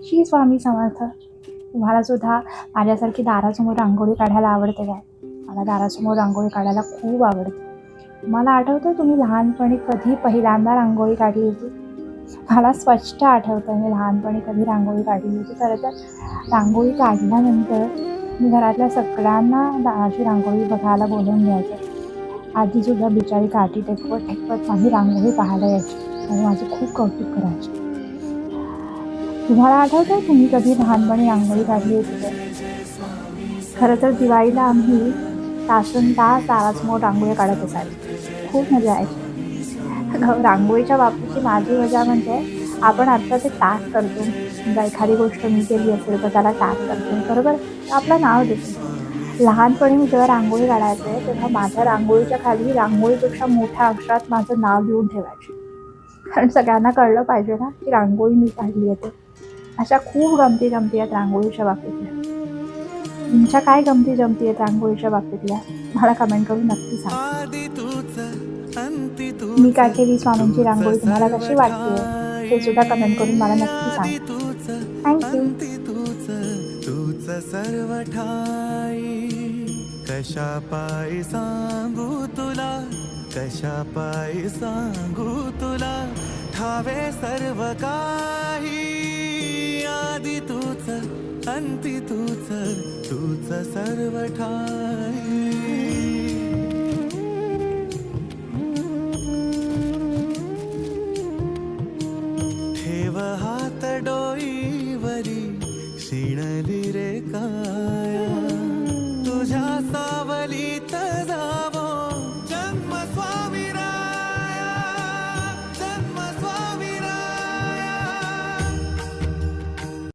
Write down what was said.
श्री स्वामी समर्थ. तुम्हाला सुद्धा माझ्यासारखी दारासमोर रांगोळी काढायला आवडते काय? मला दारासमोर रांगोळी काढायला खूप आवडते. मला आठवतं तुम्ही लहानपणी कधी पहिल्यांदा रांगोळी काढली होती? मला स्पष्ट आठवतं मी लहानपणी कधी रांगोळी काढली होती. खरं तर रांगोळी काढल्यानंतर मी घरातल्या सगळ्यांना दाराची रांगोळी बघायला बोलवून घ्यायचं. आजीसुद्धा बिचारी काठी टेकवत टेकवत माझी रांगोळी पाहायला यायची आणि माझे खूप कौतुक करायचे. तुम्हाला आठवतं तुम्ही कधी लहानपणी रांगोळी काढली होती तर? खरं तर दिवाळीला आम्ही तासनतास दारासमोर रांगोळी काढत असायचो. खूप मजा यायची. रांगोळीच्या बाबतीची माझी मजा म्हणजे आपण आत्ता ते टॅग करतो. समजा एखादी गोष्ट मी केली असेल तर त्याला टॅग करतो, बरोबर? आपलं नाव देतो. लहानपणी मी जेव्हा रांगोळी काढायचे तेव्हा माझ्या रांगोळीच्या खाली रांगोळीपेक्षा मोठ्या अक्षरात माझं नाव लिहून ठेवायचे. कारण सगळ्यांना कळलं पाहिजे ना की रांगोळी मी काढली आहे. अशा खूप गमती जमती आहेत रांगोळीच्या बाबतीतल्या. तुमच्या काय गमती जमती आहेत रांगोळीच्या बाबतीतल्या? मला कमेंट करून नक्की सांगा. मी काढलेली स्वामींची रांगोळी तुम्हाला कशी वाटते हे सुद्धा कमेंट करून मला नक्की सांगा. थँक्यू. तूच सर्व ठाई, कशा पायी सांगू तुला, कशा पायी सांगू तुला, ठावे सर्व काही, आधी तूच अंती तूच, तूच सर्व ठाई.